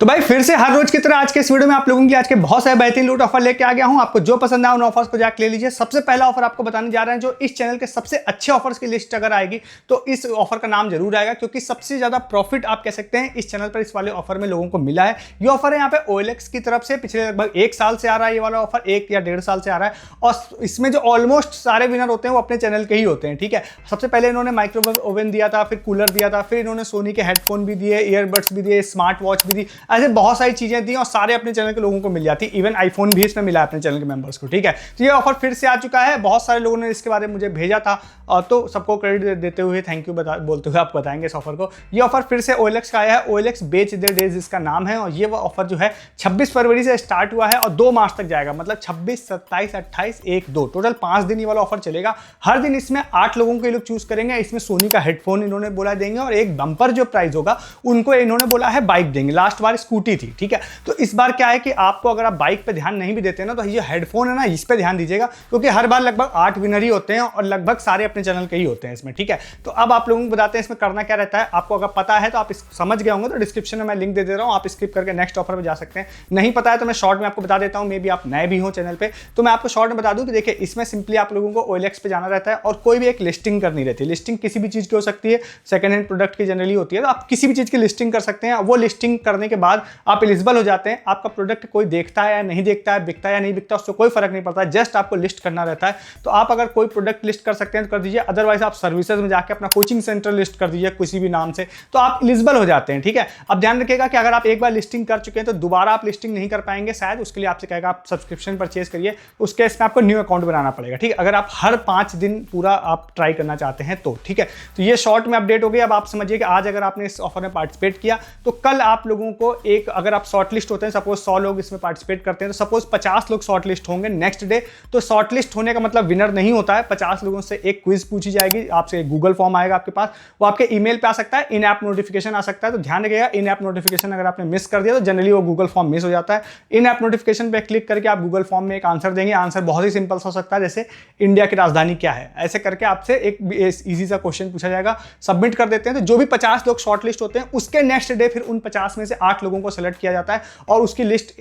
तो भाई फिर से हर रोज की तरह आज के इस वीडियो में आप लोगों की आज के बहुत सारे बेहतरीन लूट ऑफर लेके आ गया हूं। आपको जो पसंद आए उन ऑफर्स को जाकर ले लीजिए। सबसे पहला ऑफर आपको बताने जा रहे हैं जो इस चैनल के सबसे अच्छे ऑफर्स की लिस्ट अगर आएगी तो इस ऑफर का नाम जरूर आएगा, क्योंकि सबसे ज्यादा प्रॉफिट आप कह सकते हैं इस चैनल पर इस वाले ऑफर में लोगों को मिला है। ये ऑफर है यहाँ पे OLX की तरफ से, पिछले लगभग 1 साल से आ रहा है ये वाला ऑफर, 1 या 1.5 साल से आ रहा है। और इसमें जो ऑलमोस्ट सारे विनर होते हैं वो अपने चैनल के ही होते हैं, ठीक है। सबसे पहले इन्होंने माइक्रोवेव ओवन दिया था, फिर कूलर दिया था, फिर इन्होंने सोनी के हेडफोन भी दिए, ईयरबड्स भी दिए, स्मार्ट वॉच भी दी, ऐसे बहुत सारी चीजें दी और सारे अपने चैनल के लोगों को मिल जाती। इवन आईफोन भी इसमें मिला अपने चैनल के मेंबर्स को, ठीक है। तो ये ऑफर फिर से आ चुका है। बहुत सारे लोगों ने इसके बारे में मुझे भेजा था, तो सबको क्रेडिट देते हुए थैंक यू बोलते हुए आपको बताएंगे इस ऑफर को। ये ऑफर फिर से OLX का आया है, OLX बेच दे डेज इसका नाम है। और ये वो ऑफर जो है 26 फरवरी से स्टार्ट हुआ है और 2 मार्च तक जाएगा, मतलब 26, 27, 28, 1, 2 टोटल 5 दिन ये वाला ऑफर चलेगा। हर दिन इसमें 8 लोगों को ये लोग चूज करेंगे। इसमें सोनी का हेडफोन इन्होंने बोला देंगे और एक बम्पर जो प्राइस होगा उनको इन्होंने बोला है बाइक देंगे। लास्ट बार स्कूटी थी, ठीक है। तो इस बार क्या है कि आपको अगर आप बाइक पे ध्यान नहीं भी देते ना तो ये हेडफोन है ना, इस पे ध्यान दीजिएगा, क्योंकि हर बार लगभग 8 विनर ही होते हैं और लगभग सारे अपने चैनल के ही होते हैं इसमें, ठीक है। तो अब आप लोगों को बताते हैं इसमें करना क्या रहता है। आपको अगर पता है तो आप समझ गए होंगे, तो डिस्क्रिप्शन में मैं लिंक दे रहा हूं, आप स्किप करके नेक्स्ट ऑफर पे जा सकते हैं। नहीं पता है तो मैं शॉर्ट में आपको बता देता हूं, मे बी आप नए भी हो चैनल पे, तो मैं आपको शॉर्ट में बता दूं कि देखिए इसमें सिंपली आप लोगों को OLX पे जाना रहता है और कोई भी एक लिस्टिंग करनी रहती है। लिस्टिंग किसी भी चीज की हो सकती है, सेकंड हैंड प्रोडक्ट की जनरली होती है, तो आप किसी भी चीज की लिस्टिंग कर सकते हैं। वो लिस्टिंग करने के बाद आप एलिजिबल हो जाते हैं। आपका प्रोडक्ट कोई देखता है या नहीं देखता है, बिकता है या नहीं बिकता, उससे कोई फर्क नहीं पड़ता, जस्ट आपको लिस्ट करना रहता है। तो आप अगर कोई प्रोडक्ट लिस्ट कर सकते हैं तो कर दीजिए, अदरवाइज आप सर्विसेज में जाकर अपना कोचिंग सेंटर लिस्ट कर दीजिए किसी भी नाम से, तो आप एलिजिबल हो जाते हैं, ठीक है। अब ध्यान रखिएगा कि अगर आप एक बार लिस्टिंग कर चुके हैं तो दोबारा आप लिस्टिंग नहीं कर पाएंगे शायद, उसके लिए आपसे कहेगा आप सब्सक्रिप्शन परचेज करिए, उसके इसमें आपको न्यू अकाउंट बनाना पड़ेगा, ठीक है। अगर आप हर 5 दिन पूरा आप ट्राई करना चाहते हैं तो, ठीक है। तो ये शॉर्ट में अपडेट हो गई। अब आप समझिए कि आज अगर आपने इस ऑफर में पार्टिसिपेट किया तो कल आप लोगों को एक, अगर आप शॉर्ट लिस्ट होते हैं, सपोज 100 लोग इसमें पार्टिसिपेट करते हैं तो सपोज 50 लोग शॉर्ट लिस्ट होंगे नेक्स्ट डे। तो शॉर्ट लिस्ट होने का मतलब विनर नहीं होता है। 50 लोगों से एक क्विज पूछी जाएगी, आपसे गूगल फॉर्म आएगा आपके पास, वो आपके ईमेल पे आ सकता है, इन ऐप नोटिफिकेशन आ सकता है। तो ध्यान रखिएगा, इन ऐप नोटिफिकेशन अगर आपने मिस कर दिया तो जनरली वो गूगल फॉर्म मिस हो जाता है। इन ऐप नोटिफिकेशन पे क्लिक करके आप गूगल फॉर्म में एक आंसर देंगे। आंसर बहुत ही सिंपल हो सकता है, जैसे इंडिया की राजधानी क्या है, ऐसे करके आपसे एक इजी सा क्वेश्चन पूछा जाएगा। सबमिट कर देते हैं तो जो भी 50 लोग शॉर्ट लिस्ट होते हैं उसके नेक्स्ट डे फिर उन 50 में से 8 लोगों को सेलेक्ट किया जाता है और उसकी लिस्ट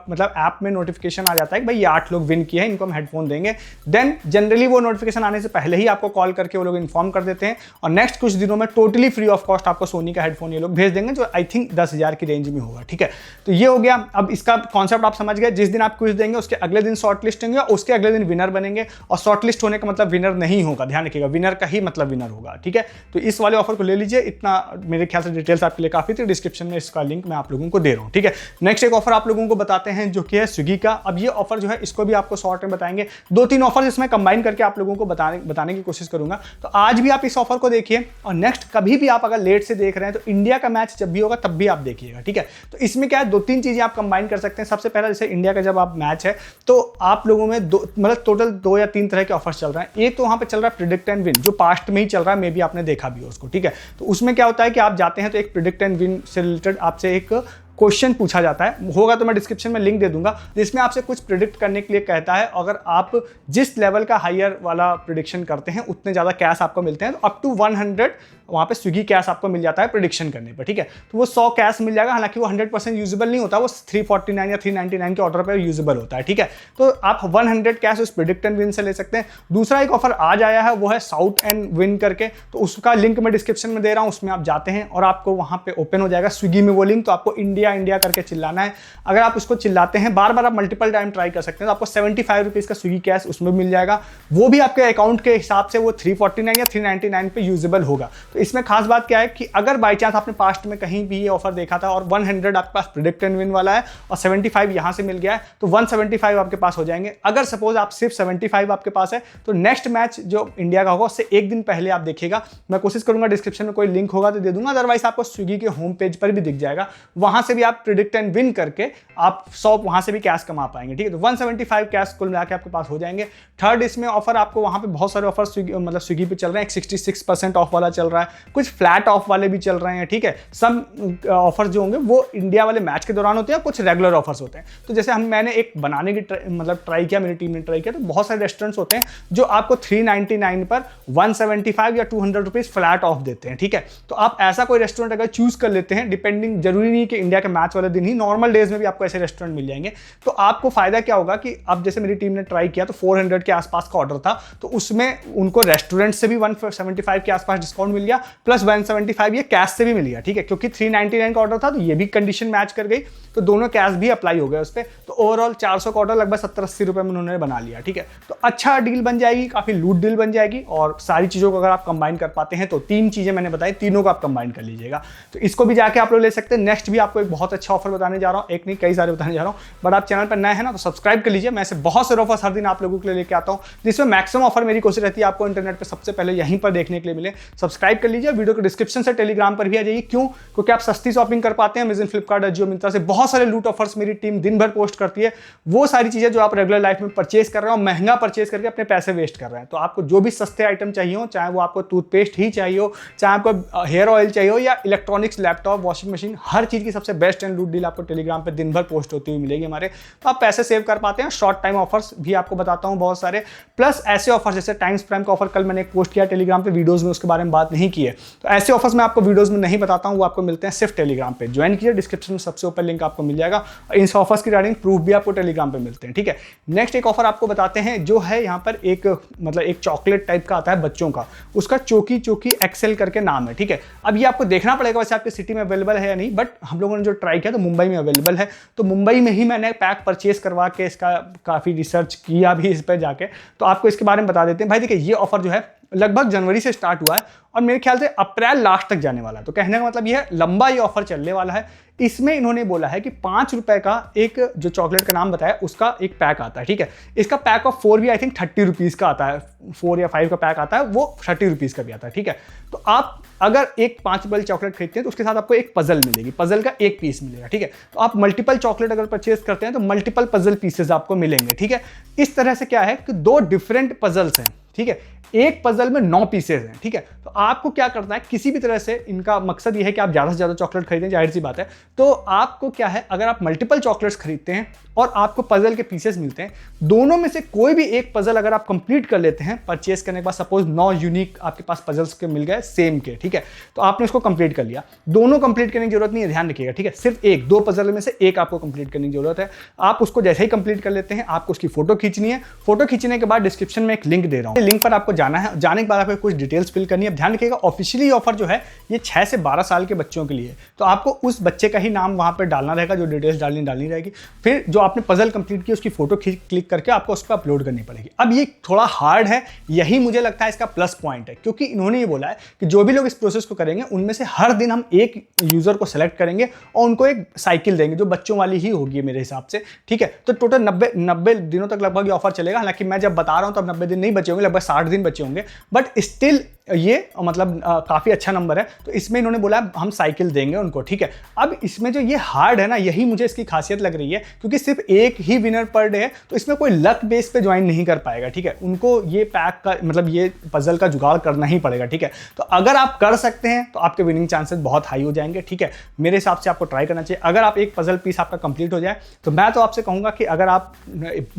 मतलब ऐप में नोटिफिकेशन आ जाता है कि भाई ये 8 लोग विन किए हैं, इनको हम हेडफोन देंगे। देन जनरली वो नोटिफिकेशन आने से पहले ही आपको कॉल करके वो लोग इन्फॉर्म कर देते हैं और नेक्स्ट कुछ दिनों में टोटली फ्री ऑफ कॉस्ट आपको सोनी का हेडफोन ये लोग भेज देंगे, जो आई थिंक 10,000 की रेंज में होगा, ठीक है। तो ये हो गया। अब इसका कॉन्सेप्ट आप समझ गए। जिस दिन आप क्विज देंगे उसके अगले दिन शॉर्ट लिस्ट होंगे और उसके अगले दिन विनर बनेंगे, और शॉर्ट लिस्ट होने का मतलब विनर नहीं होगा, ध्यान रखिएगा, विनर का ही मतलब विनर होगा, ठीक है। तो इस वाले ऑफर को ले लीजिए। इतना मेरे ख्याल से डिटेल्स आपके लिए काफी थी, डिस्क्रिप्शन में इसका लिंक मैं आप लोगों को दे रहा हूं, ठीक है। नेक्स्ट एक ऑफर आप लोगों को बताते हैं जो कि है स्विगी का। अब ये ऑफर जो है इसको भी आपको शॉर्ट में बताएंगे। 2-3 ऑफर इसमें कंबाइन करके आप लोगों को बताने की कोशिश करूंगा। तो आज भी आप इस ऑफर को देखिए और नेक्स्ट कभी भी आप अगर लेट से देख रहे हैं तो इंडिया का मैच जब भी होगा तब भी आप देखिएगा, ठीक है। तो इसमें क्या है, 2-3 चीजें आप कंबाइन कर सकते हैं। सबसे पहला, जैसे इंडिया का जब आप मैच है तो आप लोगों में मतलब टोटल 2 या 3 तरह के ऑफर्स चल रहे हैं। एक तो वहां पे चल रहा है प्रिडिक्ट एंड विन, जो पास्ट में ही चल रहा है, मे बी आपने देखा भी हो उसको, ठीक है। तो उसमें क्या होता है कि आप जाते हैं तो एक प्रिडिक्ट एंड विन से रिलेटेड आपसे एक क्वेश्चन पूछा जाता है, होगा तो मैं डिस्क्रिप्शन में लिंक दे दूंगा, जिसमें आपसे कुछ प्रिडिक्ट करने के लिए कहता है। अगर आप जिस लेवल का हायर वाला प्रिडिक्शन करते हैं उतने ज्यादा कैश आपको मिलते हैं। तो अप टू 100 वहां पे स्विगी कैश आपको मिल जाता है प्रिडिक्शन करने पर, ठीक है। तो वो 100 कैश मिल जाएगा। हालांकि वो 100% यूजेबल नहीं होता, वो 349 या 399 के ऑर्डर पर यूजेबल होता है, ठीक है। तो आप 100 कैश उस प्रिडिक्ट एंड विन से ले सकते हैं। दूसरा एक ऑफर आज आया है, वो है शाउट एंड विन करके। तो उसका लिंक मैं डिस्क्रिप्शन में दे रहा हूं, उसमें आप जाते हैं और आपको वहां पे ओपन हो जाएगा स्विगी में वो लिंक। तो आपको इंडिया इंडिया करके चिल्लाना है। अगर आप उसको चिल्लाते हैं बार बार, आप मल्टीपल टाइम ट्राई कर सकते हैं, तो आपको 75 रुपीज का स्विगी कैश उसमें मिल जाएगा। वो भी आपके अकाउंट के हिसाब से वो 349 या 399 पे यूजेबल होगा। तो इसमें खास बात क्या है कि अगर बाई चांस आपने पास्ट में कहीं भी ये ऑफर देखा था और 100 आपके पास प्रिडिक्ट एंड विन वाला है और 75 यहां से मिल गया है, तो 175 आपके पास हो जाएंगे। अगर सपोज आप सिर्फ 75 आपके पास है तो नेक्स्ट मैच जो इंडिया का होगा उससे एक दिन पहले आप देखिएगा। मैं कोशिश करूंगा डिस्क्रिप्शन में कोई लिंक होगा तो दे दूंगा, अदरवाइज आपको स्विगी के होम पेज पर भी दिख जाएगा। वहां से भी आप प्रिडिक्ट एंड विन करके आप 100 वहां से भी कैश कमा पाएंगे, ठीक है। तो 175 कैश कुल मिला के आपके पास हो जाएंगे। थर्ड, इसमें ऑफर आपको वहां पे बहुत सारे ऑफर मतलब स्विगी पे चल रहे हैं। एक 66% ऑफ वाला चल रहा है, कुछ फ्लैट ऑफ वाले भी चल रहे हैं, ठीक है। सम ऑफर जो होंगे वो इंडिया वाले मैच के दौरान होते हैं, कुछ रेगुलर ऑफर्स होते हैं। तो जैसे मैंने एक बनाने की मतलब ट्राई किया, मेरी टीम ने ट्राई किया, तो बहुत सारे रेस्टोरेंट्स होते हैं जो आपको 399 पर 175 या 200 रुपीज फ्लैट ऑफ देते हैं, ठीक है। तो आप ऐसा कोई रेस्टोरेंट अगर चूज कर लेते हैं, डिपेंडिंग, जरूरी नहीं कि इंडिया के मैच वाले दिन ही, नॉर्मल डेज में भी आपको ऐसे रेस्टोरेंट मिल जाएंगे। तो आपको फायदा क्या होगा कि अब जैसे मेरी टीम ने ट्राई किया तो 400 के आसपास का ऑर्डर था, तो उसमें उनको रेस्टोरेंट से भी 175 के आसपास डिस्काउंट मिल गया, प्लस 175 ये कैश से भी मिल गया, ठीक है, क्योंकि 399 का ऑर्डर था तो ये भी कंडीशन मैच कर गई, तो दोनों कैश भी अप्लाई हो गए उस पर। तो ओवरऑल 400 का ऑर्डर लगभग 70-80 रुपए में उन्होंने बना लिया, ठीक है। तो अच्छा डील बन जाएगी, काफी लूट डील बन जाएगी, और सारी चीजों को अगर आप कंबाइन कर पाते हैं तो 3 चीजें मैंने बताई, तीनों को आप कंबाइन कर लीजिएगा। तो इसको भी जाके आप लोग ले सकते हैं। नेक्स्ट भी आपको एक बहुत अच्छा ऑफर बताने जा रहा हूं, एक नहीं कई सारे बताने जा रहा हूं, बट आप चैनल पर नए हैं ना तो सब्सक्राइब कर लीजिए। मैं ऐसे बहुत सारे ऑफर्स हर दिन आप लोगों के लिए लेके आता हूं, जिसमें मैक्सिमम ऑफर मेरी कोशिश रहती है आपको इंटरनेट पर सबसे पहले यहीं पर देखने के लिए मिले। सब्सक्राइब कर लीजिए, वीडियो को डिस्क्रिप्शन से टेलीग्राम पर भी आ जाइए। क्यों? क्योंकि आप सस्ती शॉपिंग कर पाते हैं। अमेज़न, फ्लिपकार्ट, अजियो, मिंत्रा से बहुत सारे लूट ऑफर्स मेरी टीम दिन भर पोस्ट करती है। वो सारी चीजें जो आप रेगुलर लाइफ में परचेज कर रहे हो, महंगा परचेज करके अपने पैसे वेस्ट कर रहे हैं। तो आपको जो भी सस्ते आइटम चाहिए हो, चाहे वो आपको टूथपेस्ट ही चाहिए हो, चाहे आपको हेयर ऑयल चाहिए हो, या इलेक्ट्रॉनिक्स, लैपटॉप, वॉशिंग मशीन, हर चीज की सबसे बेस्ट एंड लूट डील आपको टेलीग्राम पे दिन भर पोस्ट होती हुई मिलेगी हमारे। तो आप पैसे सेव कर पाते हैं। शॉर्ट टाइम ऑफर्स भी आपको बताता हूं बहुत सारे, प्लस ऐसे ऑफर्स जैसे टाइम्स प्राइम का ऑफर कल मैंने एक पोस्ट किया टेलीग्राम पे, वीडियोस में उसके बारे में बात नहीं की है। तो ऐसे ऑफर्स मैं आपको वीडियोस में नहीं बताता हूं, वो आपको मिलते हैं सिर्फ टेलीग्राम पे। ज्वाइन कीजिए, डिस्क्रिप्शन में सबसे ऊपर लिंक आपको मिल जाएगा। इन ऑफर्स की रिगार्डिंग प्रूफ भी आपको टेलीग्राम पे मिलते हैं, ठीक है। नेक्स्ट एक ऑफर आपको बताते हैं जो है यहाँ पर एक मतलब एक चॉकलेट टाइप का आता है बच्चों का, उसका चोकी चोकी एक्सेल करके नाम है, ठीक है। अब ये आपको देखना पड़ेगा वैसे आपके सिटी में अवेलेबल है या नहीं, बट हम लोगों ने जो ट्राई किया तो मुंबई में अवेलेबल है। तो मुंबई में ही मैंने पैक परचेज करवा के इसका काफ़ी रिसर्च किया भी इस पर जाके, तो आपको इसके बारे में बता देते हैं। भाई देखिए, ये ऑफर जो है लगभग जनवरी से स्टार्ट हुआ है और मेरे ख्याल से अप्रैल लास्ट तक जाने वाला है। तो कहने का मतलब ये है लंबा ये ऑफर चलने वाला है। इसमें इन्होंने बोला है कि 5 रुपए का एक जो चॉकलेट का नाम बताया उसका एक पैक आता है, ठीक है। इसका पैक ऑफ 4 भी आई थिंक 30 रुपीज़ का आता है, 4 या 5 का पैक आता है, वो 30 रुपीज़ का भी आता है, ठीक है। तो आप अगर एक 5 रुपये चॉकलेट खरीदते हैं तो उसके साथ आपको एक पजल मिलेगी, पजल का एक पीस मिलेगा, ठीक है। तो आप मल्टीपल चॉकलेट अगर परचेज करते हैं तो मल्टीपल पजल पीसेज आपको मिलेंगे, ठीक है। इस तरह से क्या है कि 2 डिफरेंट पजल्स हैं, ठीक है। एक पजल में 9 पीसेज हैं, ठीक है। तो आपको क्या करना है, किसी भी तरह से इनका मकसद ये है कि आप ज़्यादा से ज़्यादा चॉकलेट खरीदें, जाहिर सी बात है। तो आपको क्या है, अगर आप मल्टीपल चॉकलेट्स खरीदते हैं और आपको पजल के पीसेस मिलते हैं, दोनों में से कोई भी एक पजल अगर आप कंप्लीट कर लेते हैं परचेस करने के बाद, सपोज 9 यूनिक आपके पास पजल्स के मिल गए सेम के, ठीक है, तो आपने उसको कंप्लीट कर लिया। दोनों कंप्लीट करने की जरूरत नहीं है, ध्यान रखिएगा, ठीक है। सिर्फ एक 2 पजल में से एक आपको कंप्लीट करने की जरूरत है। आप उसको जैसे ही कंप्लीट कर लेते हैं, आपको उसकी फोटो खींचनी है। फोटो खींचने के बाद डिस्क्रिप्शन में एक लिंक दे रहा हूँ, लिंक पर आपको जाना है। जाने के बाद आपको कुछ डिटेल्स फिल करनी है। ध्यान रखिएगा, ऑफिशियली ऑफर जो है ये 6 से 12 साल के बच्चों के लिए, तो आपको उस बच्चे का ही नाम वहां पर डालना रहेगा, जो डिटेल्स डालनी रहेगी। फिर जो आपने पजल कंप्लीट की उसकी फोटो क्लिक करके आपको उस पर अपलोड करनी पड़ेगी। अब ये थोड़ा हार्ड है, यही मुझे लगता है इसका प्लस पॉइंट है, क्योंकि इन्होंने ये बोला है कि जो भी लोग इस प्रोसेस को करेंगे उनमें से हर दिन हम एक यूजर को सेलेक्ट करेंगे और उनको एक साइकिल देंगे जो बच्चों वाली ही होगी मेरे हिसाब से, ठीक है। तो टोटल 90 दिनों तक लगभग ये ऑफर चलेगा। हालांकि मैं जब बता रहा हूं तब 90 दिन नहीं बचे होंगे, लगभग 60 दिन बचे होंगे, बट स्टिल ये मतलब काफ़ी अच्छा नंबर है। तो इसमें इन्होंने बोला हम साइकिल देंगे उनको, ठीक है। अब इसमें जो ये हार्ड है ना, यही मुझे इसकी खासियत लग रही है, क्योंकि सिर्फ एक ही विनर पर डे है, तो इसमें कोई लक बेस पे ज्वाइन नहीं कर पाएगा, ठीक है। उनको ये पैक का मतलब ये पजल का जुगाड़ करना ही पड़ेगा, ठीक है। तो अगर आप कर सकते हैं तो आपके विनिंग चांसेस बहुत हाई हो जाएंगे, ठीक है। मेरे हिसाब से आपको ट्राई करना चाहिए। अगर आप एक पजल पीस आपका कंप्लीट हो जाए तो मैं तो आपसे कहूँगा कि अगर आप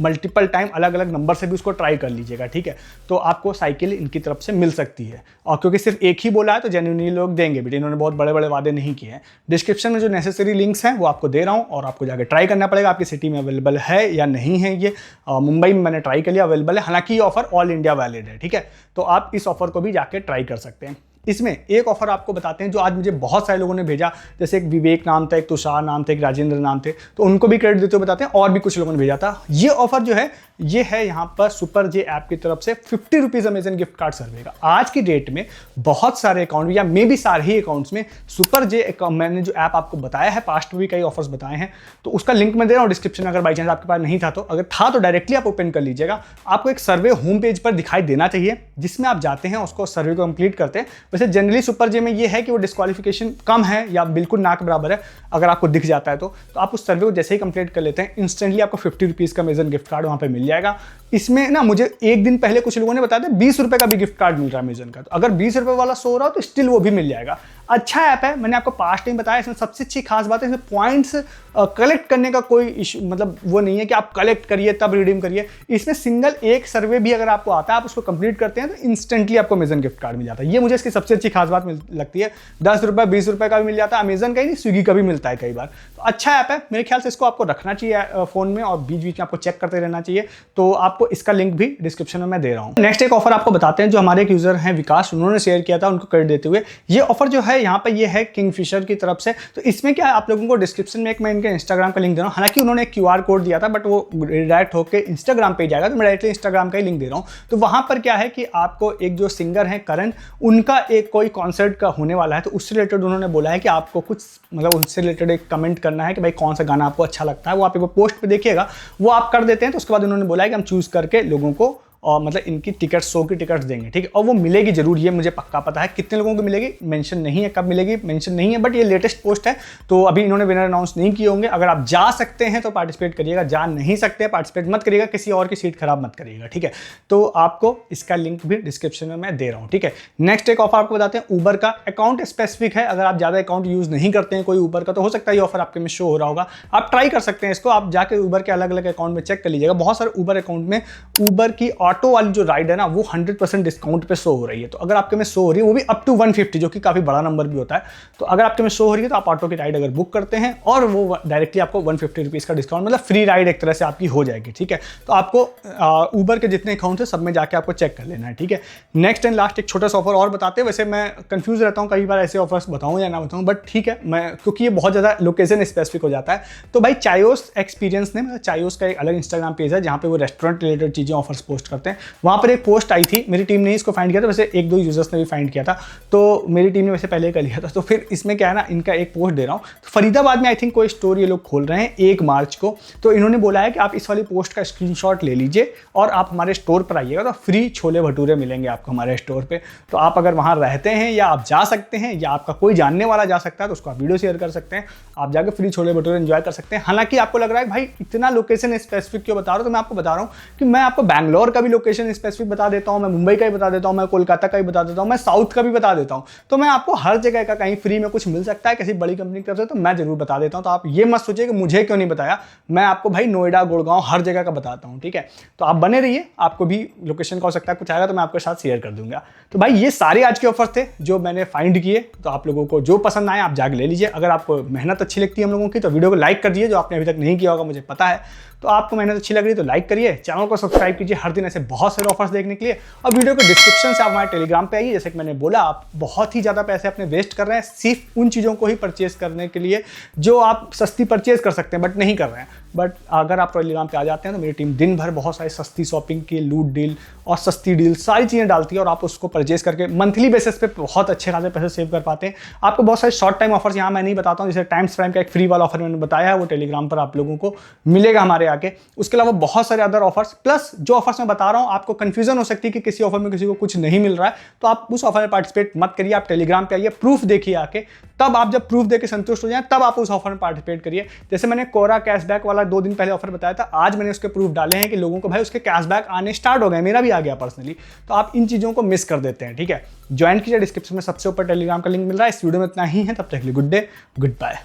मल्टीपल टाइम अलग अलग नंबर से भी उसको ट्राई कर लीजिएगा, ठीक है, तो आपको साइकिल इनकी तरफ से मिल सकती है। और क्योंकि सिर्फ एक ही बोला है तो जेन्युइनली लोग देंगे भी, इन्होंने बहुत बड़े बड़े वादे नहीं किए हैं। डिस्क्रिप्शन में जो नेसेसरी लिंक्स हैं वो आपको दे रहा हूँ और आपको जाकर ट्राई करना पड़ेगा आपकी सिटी में अवेलेबल है या नहीं है। ये मुंबई में मैंने ट्राई कर लिया, अवेलेबल है। हालांकि ये ऑफर ऑल इंडिया वैलिड है, ठीक है। तो आप इस ऑफर को भी जाके ट्राई कर सकते हैं। इसमें एक ऑफर आपको बताते हैं जो आज मुझे बहुत सारे लोगों ने भेजा, जैसे एक विवेक नाम था, एक तुषार नाम था, एक राजेंद्र नाम थे, तो उनको भी क्रेडिट देते हुए बताते हैं, और भी कुछ लोगों ने भेजा था। ये ऑफर जो है ये है यहाँ पर सुपर जे ऐप की तरफ से 50 रुपीज़ अमेजन गिफ्ट कार्ड सर्वे का। आज की डेट में बहुत सारे अकाउंट या मे भी सारे ही अकाउंट्स में सुपर जे मैंने जो ऐप आपको बताया है, पास्ट में भी कई ऑफर्स बताए हैं, तो उसका लिंक मैं दे रहा हूँ डिस्क्रिप्शन। अगर बाई चांस आपके पास नहीं था तो, अगर था तो डायरेक्टली आप ओपन कर लीजिएगा। आपको एक सर्वे होम पेज पर दिखाई देना चाहिए, जिसमें आप जाते हैं, उसको सर्वे को कंप्लीट करते हैं। वैसे जनरली सुपर जे में ये है कि वो डिस्क्वालिफिकेशन कम है या बिल्कुल ना के बराबर है, अगर आपको दिख जाता है तो आप उस सर्वे को जैसे ही कंप्लीट कर लेते हैं, इंस्टेंटली आपको 50 रुपीज़ का अमेजन गिफ्ट कार्ड वहाँ पे मिल जाएगा। इसमें ना मुझे एक दिन पहले कुछ लोगों ने बताया था 20 रुपए का भी गिफ्ट कार्ड मिल रहा है अमेजन का। तो अगर 20 रुपए वाला सो रहा हो तो स्टिल वो भी मिल जाएगा। अच्छा ऐप है, मैंने आपको पास्ट टाइम बताया। इसमें सबसे अच्छी खास बात है इसमें पॉइंट्स कलेक्ट करने का कोई इशू, मतलब वो नहीं है कि आप कलेक्ट करिए तब रिडीम करिए। इसमें सिंगल एक सर्वे भी अगर आपको आता है, आप उसको कंप्लीट करते हैं तो इंस्टेंटली आपको अमेजन गिफ्ट कार्ड मिल जाता है। ये मुझे इसकी सबसे अच्छी खास बात लगती है। 10 रुपए 20 रुपए का भी मिल जाता है, अमेजन का ही नहीं स्विगी का भी मिलता है कई बार। तो अच्छा ऐप है, मेरे ख्याल से इसको आपको रखना चाहिए फोन में और बीच बीच में आपको चेक करते रहना चाहिए। तो आपको इसका लिंक भी डिस्क्रिप्शन में मैं दे रहा हूँ। नेक्स्ट एक ऑफर आपको बताते हैं जो हमारे एक यूजर हैं विकास, उन्होंने शेयर किया था, उनको क्रेडिट देते हुए। ये ऑफर जो है यहाँ पे ये है किंगफिशर की तरफ से। तो इसमें क्या है, आप लोगों को डिस्क्रिप्शन में एक मैं इनके इंस्टाग्राम का लिंक दे रहा हूँ। हालांकि उन्होंने एक QR कोड दिया था बट वो डायरेक्ट होकर इंस्टाग्राम पे जाएगा, तो मैं डायरेक्टली इंस्टाग्राम का ही लिंक दे रहा हूँ। तो वहां पर क्या है कि आपको एक जो सिंगर है करण, उनका एक कोई कॉन्सर्ट का होने वाला है, तो उससे रिलेटेड उन्होंने बोला है कि आपको कुछ मतलब उनसे रिलेटेड एक कमेंट करना है कि भाई कौन सा गाना आपको अच्छा लगता है। वो आप एक पोस्ट पे देखिएगा, वो आप कर देते हैं। तो उसके बाद उन्होंने बोला है कि हम चूज करके लोगों को और मतलब इनकी टिकट शो की टिकट्स देंगे, ठीक है। और वो मिलेगी जरूर, ये मुझे पक्का पता है। कितने लोगों को मिलेगी मेंशन नहीं है, कब मिलेगी मेंशन नहीं है, बट ये लेटेस्ट पोस्ट है तो अभी इन्होंने विनर अनाउंस नहीं किए होंगे। अगर आप जा सकते हैं तो पार्टिसिपेट करिएगा, जा नहीं सकते पार्टिसिपेट मत करिएगा, किसी और की सीट खराब मत करिएगा, ठीक है। तो आपको इसका लिंक भी डिस्क्रिप्शन में मैं दे रहा हूँ, ठीक है। नेक्स्ट एक ऑफर आपको बताते हैं ऊबर का। अकाउंट स्पेसिफिक है, अगर आप ज्यादा अकाउंट यूज नहीं करते हैं कोई ऊबर का, तो हो सकता है ये ऑफर आपके में शो हो रहा होगा। आप ट्राई कर सकते हैं इसको, आप जाके ऊबर के अलग अलग अकाउंट में चेक कर लीजिएगा। बहुत सारे ऊबर अकाउंट में ऊबर की ऑटो वाली जो राइड है ना, वो 100% डिस्काउंट पे शो हो रही है। तो अगर आपके में शो हो रही है, वो भी अप टू 150, जो कि काफी बड़ा नंबर भी होता है। तो अगर आपके में शो हो रही है तो आप ऑटो की राइड अगर बुक करते हैं और वो डायरेक्टली आपको 150 रुपीज का डिस्काउंट, मतलब फ्री राइड एक तरह से आपकी हो जाएगी, ठीक है। तो आपको ऊबर के जितने अकाउंट है सब में जाके आपको चेक कर लेना है, ठीक है। नेक्स्ट एंड लास्ट एक छोटा सा ऑफर और बताते हैं। वैसे मैं कंफ्यूज रहता हूँ कई बार ऐसे ऑफर्स बताऊँ या ना बताऊँ, बट ठीक है, मैं क्योंकि ये बहुत ज्यादा लोकेशन स्पेसिफिक हो जाता है। तो भाई चायोस एक्सपीरियंस ने, मतलब चायोस का एक अलग इंस्टाग्राम पेज है जहाँ पे वो रेस्टोरेंट रिलेटेड चीजें ऑफर्स पोस्ट करते हैं। वहाँ पर एक पोस्ट आई थी, मेरी टीम ने इसको फाइंड किया था, वैसे एक दो यूजर्स ने भी फाइंड किया था, तो मेरी टीम ने वैसे पहले कर लिया था। तो फिर इसमें क्या है ना, इनका एक पोस्ट दे रहा हूँ। तो फरीदाबाद में आई थिंक कोई स्टोर ये लोग खोल रहे हैं 1 मार्च को। तो इन्होंने बोला है कि आप इस वाली पोस्ट का स्क्रीनशॉट ले लीजिए और आप हमारे स्टोर पर आइएगा, तो फ्री छोले भटूरे मिलेंगे आपको हमारे स्टोर पे। तो आप अगर वहाँ रहते हैं या आप जा सकते हैं या आपका कोई जानने वाला जा सकता है तो उसको आप वीडियो शेयर कर सकते हैं, आप जाकर फ्री छोले भटूरे एंजॉय कर सकते हैं। हालांकि आपको लग रहा है भाई इतना लोकेशन स्पेसिफिक क्यों बता रहा हूँ, तो मैं आपको बता रहा हूँ कि मैं आपको बैंगलोर का भी लोकेशन स्पेसिफिक बता देता हूँ, मैं मुंबई का भी बता देता हूँ, मैं कोलकाता का भी बता देता हूँ, मैं साउथ का भी बता देता हूँ। तो मैं आपको हर जगह का कहीं फ्री में कुछ मिल सकता है किसी बड़ी कंपनी की तरफ से, तो मैं जरूर बता देता हूँ। तो आप ये मत सोचिए कि मुझे क्यों नहीं बताया, मैं आपको भाई नोएडा गुड़गांव हर जगह का बताता हूँ, ठीक है। तो आप बने रहिए, आपको भी लोकेशन का हो सकता है कुछ आएगा तो मैं आपके साथ शेयर कर दूंगा। तो भाई ये सारे आज के ऑफर थे जो मैंने फाइंड किए। तो आप लोगों को जो पसंद आए आप जाके ले लीजिए। अगर आपको मेहनत अच्छी लगती है हम लोगों की तो वीडियो को लाइक कर दीजिए, जो आपने अभी तक नहीं किया होगा मुझे पता है। तो आपको मेहनत अच्छी लग रही है तो लाइक करिए, चैनल को सब्सक्राइब कीजिए हर दिन ऐसे बहुत सारे ऑफर्स देखने के लिए। और वीडियो के डिस्क्रिप्शन से आप हमारे टेलीग्राम पे आइए। जैसे कि मैंने बोला, आप बहुत ही ज़्यादा पैसे अपने वेस्ट कर रहे हैं सिर्फ उन चीज़ों को ही परचेज करने के लिए जो आप सस्ती परचेज कर सकते हैं बट नहीं कर रहे हैं। बट अगर आप टेलीग्राम पे आ जाते हैं तो मेरी टीम दिन भर बहुत सारी सस्ती शॉपिंग की लूट डील और सस्ती डील सारी चीज़ें डालती है और आप उसको परचेज करके मंथली बेसिस पे बहुत अच्छे खासे पैसे सेव कर पाते हैं। आपको बहुत सारे शॉर्ट टाइम ऑफर्स यहाँ मैं नहीं बताता हूँ, जैसे टाइम्स प्राइम का एक फ्री वाला ऑफर मैंने बताया है, वो टेलीग्राम पर आप लोगों को मिलेगा हमारे आके। उसके अलावा बहुत सारे अदर ऑफर्स, प्लस जो ऑफर्स मैं बता रहा हूँ आपको कंफ्यूजन हो सकती है कि किसी ऑफर में किसी को कुछ नहीं मिल रहा है, तो आप उस ऑफर में पार्टिसिपेट मत करिए। आप टेलीग्राम पे आइए, प्रूफ देखिए आके, तब आप जब प्रूफ देके संतुष्ट हो जाए तब आप उस ऑफर में पार्टिसिपेट करिए। जैसे मैंने कोरा कैशबैक वाला 2 दिन पहले ऑफर बताया था, आज मैंने उसके प्रूफ डाले हैं कि लोगों को भाई उसके कैशबैक आने स्टार्ट हो गए, मेरा भी आ गया पर्सनली। तो आप इन चीज़ों को मिस कर देते हैं, ठीक है। ज्वाइन कीजिए, डिस्क्रिप्शन में सबसे ऊपर टेलीग्राम का लिंक मिल रहा है। इस वीडियो में इतना ही है, तब तक के लिए गुड डे, गुड बाय।